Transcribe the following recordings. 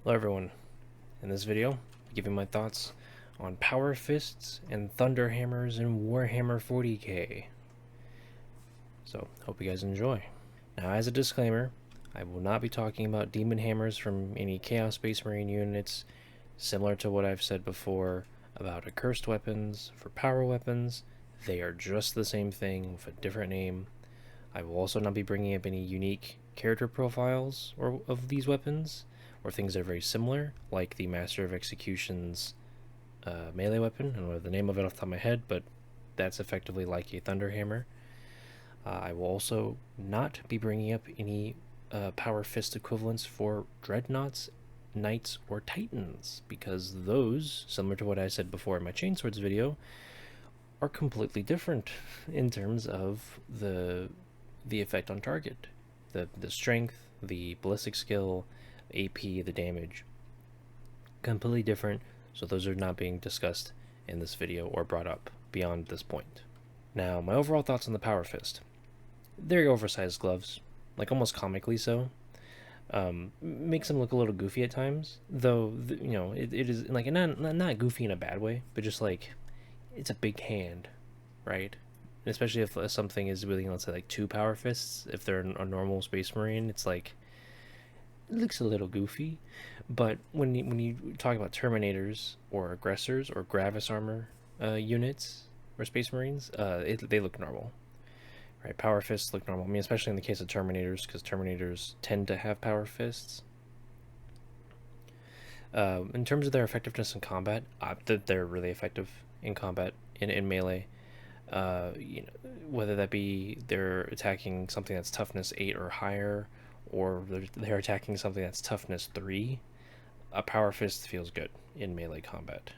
Hello everyone, in this video, I'm giving my thoughts on Power Fists and Thunder Hammers in Warhammer 40k. So, hope you guys enjoy. Now, as a disclaimer, I will not be talking about Demon Hammers from any Chaos Space Marine units, similar to what I've said before about accursed weapons for power weapons. They are just the same thing with a different name. I will also not be bringing up any unique character profiles of these weapons, or things that are very similar, like the Master of Execution's melee weapon. I don't know the name of it off the top of my head, but that's effectively like a Thunder Hammer. I will also not be bringing up any Power Fist equivalents for Dreadnoughts, Knights, or Titans, because those, similar to what I said before in my Chainswords video, are completely different in terms of the effect on target. The strength, the ballistic skill, AP, the damage. Completely different, so those are not being discussed in this video or brought up beyond this point. Now, my overall thoughts on the Power Fist. They're oversized gloves, like almost comically so. Makes them look a little goofy at times, though, it is like not goofy in a bad way, but just like it's a big hand, right? Especially if something is wielding, let's say, like two Power Fists. If they're a normal Space Marine, it's like it looks a little goofy. But when you talk about Terminators or Aggressors or Gravis armor units or Space Marines, they look normal, right? Power Fists look normal. I mean, especially in the case of Terminators, because Terminators tend to have Power Fists. In terms of their effectiveness in combat, they're really effective in combat in melee. Whether that be they're attacking something that's toughness 8 or higher, or they're attacking something that's toughness 3, a Power Fist feels good in melee combat.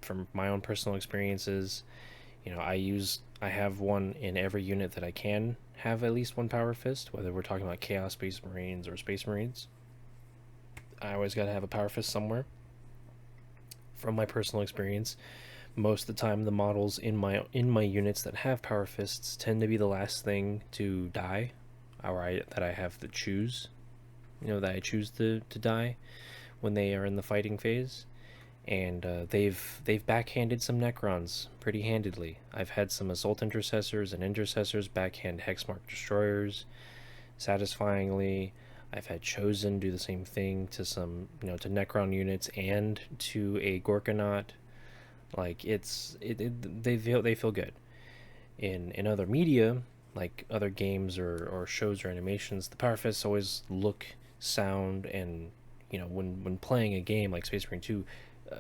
From my own personal experiences, I have one in every unit that I can have at least one Power Fist, whether we're talking about Chaos Space Marines or Space Marines. I always got to have a Power Fist somewhere. From my personal experience, most of the time the models in my units that have Power Fists tend to be the last thing to die, or that I have to choose, that I choose to die when they are in the fighting phase. And they've backhanded some Necrons pretty handedly. I've had some Assault Intercessors and Intercessors backhand Hexmark Destroyers satisfyingly. I've had Chosen do the same thing to some, to Necron units and to a Gorkanaut. Like they feel good. In other media, like other games or shows or animations, the Power Fists always look, sound, and when playing a game like Space Marine 2,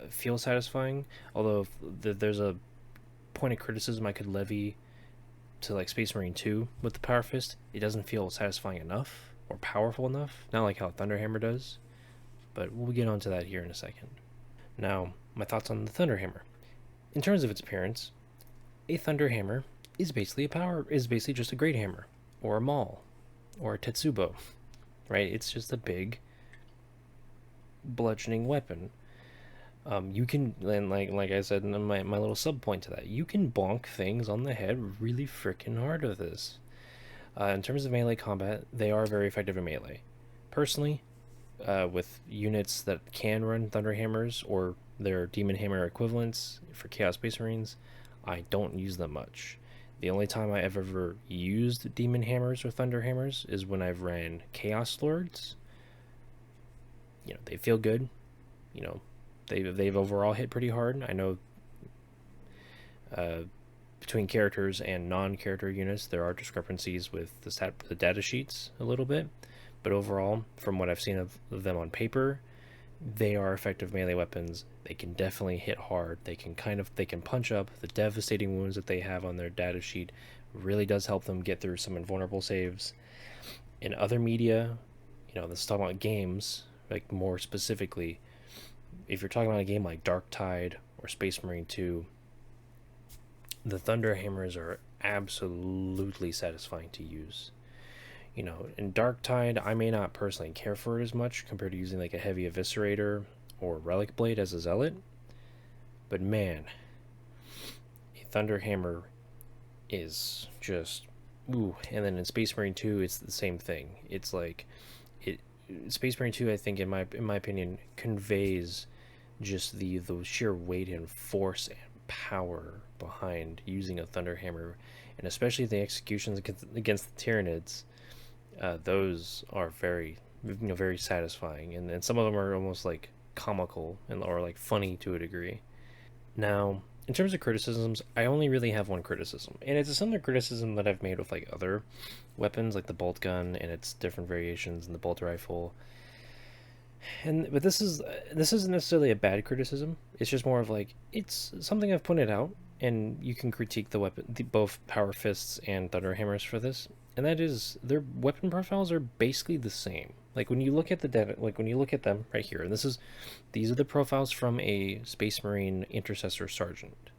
feel satisfying. Although there's a point of criticism I could levy to like Space Marine 2 with the Power Fist, it doesn't feel satisfying enough or powerful enough. Not like how Thunderhammer does, but we'll get onto that here in a second. Now, my thoughts on the Thunderhammer. In terms of its appearance, a Thunderhammer is basically just a Great Hammer, or a Maul, or a Tetsubo, right? It's just a big bludgeoning weapon. You can, and like I said in my little sub point to that, you can bonk things on the head really freaking hard with this. In terms of melee combat, they are very effective in melee. Personally, with units that can run Thunderhammers or their Demon Hammer equivalents for Chaos Space Marines, I don't use them much. The only time I ever used Demon Hammers or Thunder Hammers is when I've ran Chaos Lords. They feel good. They've overall hit pretty hard. I know between characters and non-character units, there are discrepancies with the data sheets a little bit, but overall, from what I've seen of them on paper, they are effective melee weapons. They can definitely hit hard. They can punch up. The devastating wounds that they have on their data sheet really does help them get through some invulnerable saves. In other media, this is talking about games, like more specifically, if you're talking about a game like Darktide or Space Marine 2, the Thunder Hammers are absolutely satisfying to use. In Darktide, I may not personally care for it as much compared to using like a Heavy Eviscerator or Relic Blade as a Zealot, but man, a Thunder Hammer is just ooh. And then in Space Marine 2, it's the same thing. It's like Space Marine 2, I think, in my opinion, conveys just the sheer weight and force and power behind using a Thunderhammer, and especially the executions against the Tyranids. Those are very, very satisfying, and some of them are almost like comical and or like funny to a degree. Now, in terms of criticisms, I only really have one criticism, and it's a similar criticism that I've made with like other weapons, like the bolt gun and its different variations, and the bolt rifle. But this isn't necessarily a bad criticism. It's just more of like it's something I've pointed out, and you can critique both power fists and thunder hammers for this. And that is their weapon profiles are basically the same. Like when you look at the data, like when you look at them right here, and these are the profiles from a Space Marine Intercessor Sergeant.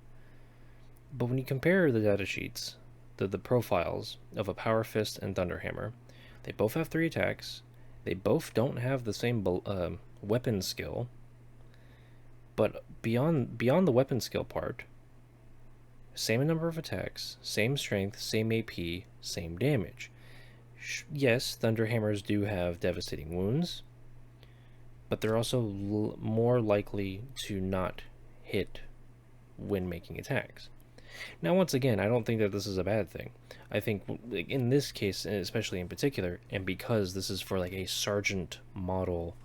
But when you compare the data sheets, the profiles of a Power Fist and Thunderhammer, they both have 3 attacks. They both don't have the same weapon skill. But beyond the weapon skill part, same number of attacks, same strength, same AP, same damage. Yes, Thunderhammers do have devastating wounds, but they're also more likely to not hit when making attacks. Now, once again, I don't think that this is a bad thing. I think in this case, especially in particular, and because this is for like a sergeant model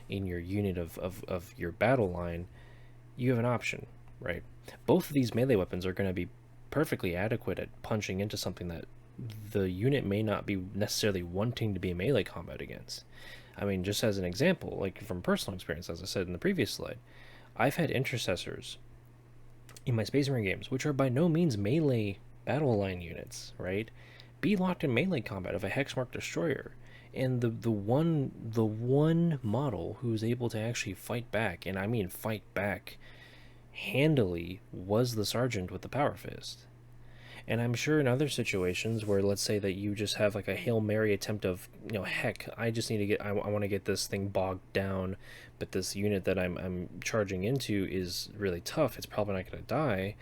in your unit of your battle line, you have an option, right? Both of these melee weapons are going to be perfectly adequate at punching into something that the unit may not be necessarily wanting to be melee combat against. I mean, just as an example, like from personal experience, as I said in the previous slide, I've had intercessors in my Space Marine games, which are by no means melee battle line units, right? Be locked in melee combat of a Hexmark destroyer, and the one model who's able to actually fight back, and I mean fight back handily, was the sergeant with the power fist. And I'm sure in other situations where, let's say that you just have like a Hail Mary attempt of, heck, I just need to I want to get this thing bogged down, but this unit that I'm charging into is really tough, it's probably not going to die.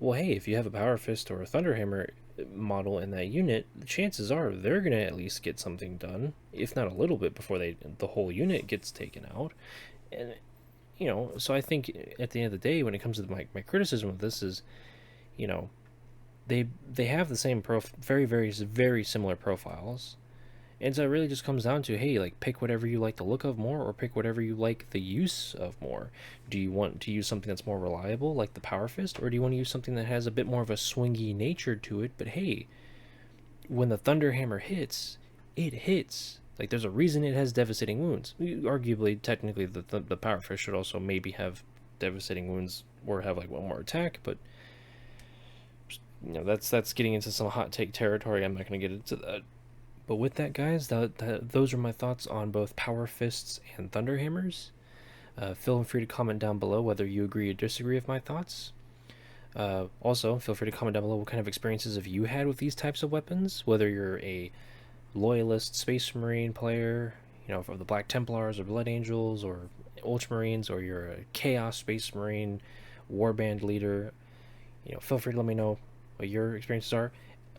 Well, hey, if you have a Power Fist or a Thunderhammer model in that unit, the chances are they're going to at least get something done, if not a little bit, before the whole unit gets taken out. And, so I think at the end of the day, when it comes to my criticism of this is, you know, they have the same very very very similar profiles, and so it really just comes down to, hey, like, pick whatever you like the look of more, or pick whatever you like the use of more. Do you want to use something that's more reliable like the Power Fist, or do you want to use something that has a bit more of a swingy nature to it, but hey, when the Thunderhammer hits, it hits. Like, there's a reason it has devastating wounds. Arguably, technically, the Power Fist should also maybe have devastating wounds or have like one more attack, but that's getting into some hot take territory. I'm not going to get into that. But with that, guys, those are my thoughts on both Power Fists and Thunderhammers. Feel free to comment down below whether you agree or disagree with my thoughts. Also, feel free to comment down below what kind of experiences have you had with these types of weapons, whether you're a Loyalist Space Marine player, for the Black Templars or Blood Angels or Ultramarines, or you're a Chaos Space Marine Warband leader. Feel free to let me know what your experiences are.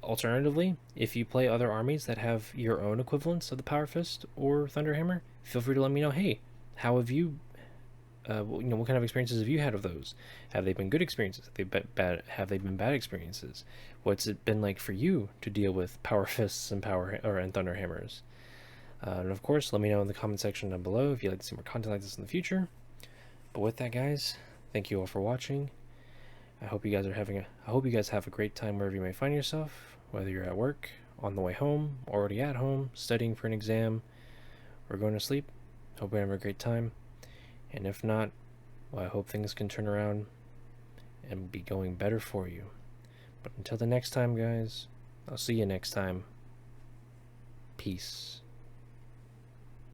Alternatively, if you play other armies that have your own equivalents of the Power Fist or Thunderhammer, feel free to let me know, hey, how have you, what kind of experiences have you had of those? Have they been good experiences? Have they been bad experiences? What's it been like for you to deal with Power Fists and and Thunderhammers? And of course, let me know in the comment section down below if you'd like to see more content like this in the future. But with that, guys, thank you all for watching. I hope you guys have a great time wherever you may find yourself, whether you're at work, on the way home, already at home, studying for an exam, or going to sleep. Hope you have a great time. And if not, well, I hope things can turn around and be going better for you. But until the next time, guys, I'll see you next time. Peace.